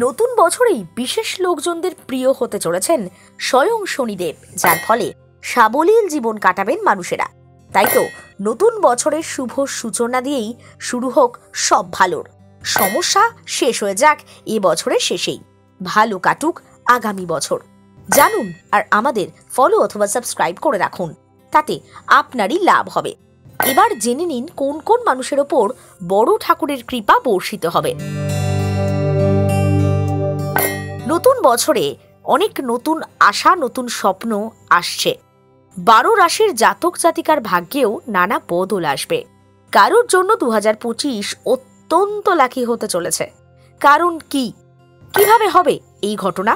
নতুন বছরেই বিশেষ লোকজনদের প্রিয় হতে চলেছেন স্বয়ং শনিদেব, যার ফলে সাবলীল জীবন কাটাবেন মানুষেরা। তাই তো নতুন বছরের শুভ সূচনা দিয়েই শুরু হোক সব ভালোর। সমস্যা শেষ হয়ে যাক এ বছরের শেষেই, ভালো কাটুক আগামী বছর। জানুন আর আমাদের ফলো অথবা সাবস্ক্রাইব করে রাখুন, তাতে আপনারই লাভ হবে। এবার জেনে নিন কোন কোন মানুষের ওপর বড় ঠাকুরের কৃপা বর্ষিত হবে। নতুন বছরে অনেক নতুন আশা, নতুন স্বপ্ন আসছে। 12 রাশির জাতক জাতিকার ভাগ্যেও নানা বদল আসবে। কারোর জন্য 2025 অত্যন্ত লাকি হতে চলেছে। কারণ কিভাবে হবে এই ঘটনা?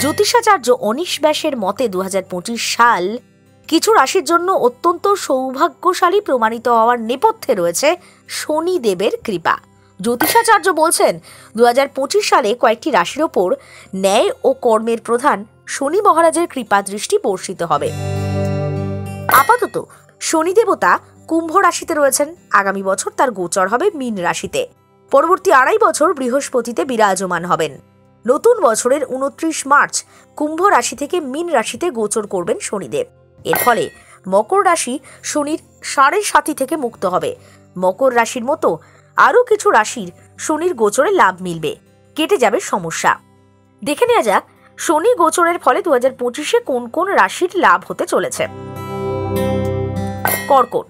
জ্যোতিষাচার্য অনিশ ব্যাসের মতে 2025 সাল কিছু রাশির জন্য অত্যন্ত সৌভাগ্যশালী প্রমাণিত হওয়ার নেপথ্যে রয়েছে শনিদেবের কৃপা। জ্যোতিষাচার্য বলছেন 2025 সালে কয়েকটি রাশির ওপর ন্যায় ও কর্মের প্রধান শনি মহারাজের কৃপা দৃষ্টি বর্ষিত হবে। আপাতত শনি দেবতা কুম্ভ রাশিতে রয়েছেন। আগামী বছর তার গোচর হবে মীন রাশিতে। পরবর্তী 2.5 বছর বৃহস্পতিতে বিরাজমান হবেন। নতুন বছরের 29 মার্চ কুম্ভ রাশি থেকে মীন রাশিতে গোচর করবেন শনিদেব। এর ফলে মকর রাশি শনির 7.5 থেকে মুক্ত হবে। মকর রাশির মতো আরও কিছু রাশির শনির গোচরে লাভ মিলবে, কেটে যাবে সমস্যা। দেখে নেওয়া যাক শনি গোচরের ফলে 2025-এ কোন কোন রাশির লাভ হতে চলেছে। কর্কট।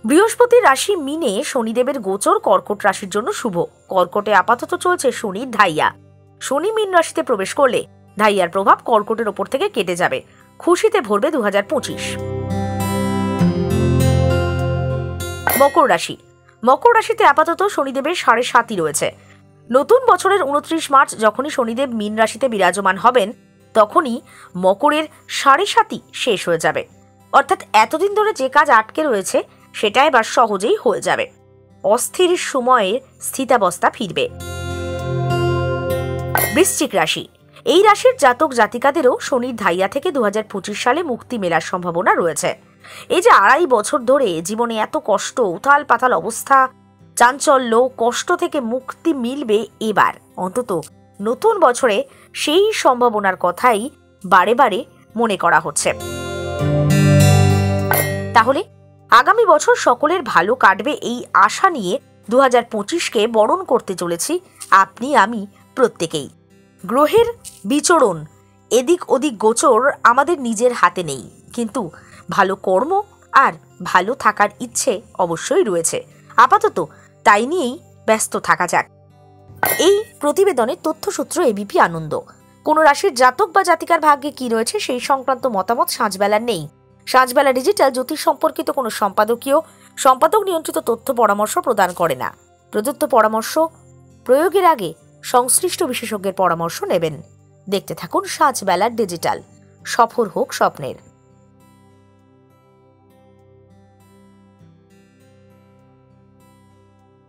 বৃহস্পতির রাশি মিনে শনিদেবের গোচর কর্কট রাশির জন্য শুভ। কর্কটে আপাতত চলছে শনির ধাইয়া। শনি মীন রাশিতে প্রবেশ করলে ধাইয়ার প্রভাব কর্কটের ওপর থেকে কেটে যাবে। খুশিতে ভরবে 2025। মকর রাশি। মকর রাশিতে আপাতত শনিদেবের 7.5 রয়েছে। নতুন বছরের 29 মার্চ যখনই শনিদেব মীন রাশিতে বিরাজমান হবেন, তখনই মকরের 7.5 শেষ হয়ে যাবে। অর্থাৎ এতদিন ধরে যে কাজ আটকে রয়েছে সেটা এবার সহজেই হয়ে যাবে। অস্থির সময়ে স্থিতাবস্থা ফিরবে। বৃশ্চিক রাশি। এই রাশির জাতক জাতিকাদেরও শনির ধাইয়া থেকে 2025 সালে মুক্তি মেলার সম্ভাবনা রয়েছে। এই যে 2.5 বছর ধরে জীবনে এত কষ্ট, উথাল পাতাল অবস্থা, চাঞ্চল্য, কষ্ট থেকে মুক্তি মিলবে এবার। অন্তত নতুন বছরে সেই সম্ভাবনার কথাই বারে বারে মনে করা হচ্ছে। তাহলে আগামী বছর সকলের ভালো কাটবে এই আশা নিয়ে 2025-কে বরণ করতে চলেছি আপনি, আমি, প্রত্যেকেই। গ্রহের বিচরণ, এদিক ওদিক গোচর আমাদের নিজের হাতে নেই, কিন্তু ভালো কর্ম আর ভালো থাকার ইচ্ছে অবশ্যই রয়েছে। আপাতত তাই নিয়েই ব্যস্ত থাকা যাক। এই প্রতিবেদনের তথ্যসূত্র এবিপি আনন্দ। কোন রাশির জাতক বা জাতিকার ভাগ্যে কি রয়েছে সেই সংক্রান্ত মতামত সাঁঝবেলার নেই। সাঁঝবেলা ডিজিটাল জ্যোতিষ সম্পর্কিত কোনো সম্পাদক নিয়ন্ত্রিত তথ্য পরামর্শ প্রদান করে না। প্রদত্ত পরামর্শ প্রয়োগের আগে সংশ্লিষ্ট বিশেষজ্ঞের পরামর্শ নেবেন। দেখতে থাকুন সাঁঝবেলার ডিজিটাল। সফল হোক স্বপ্নের।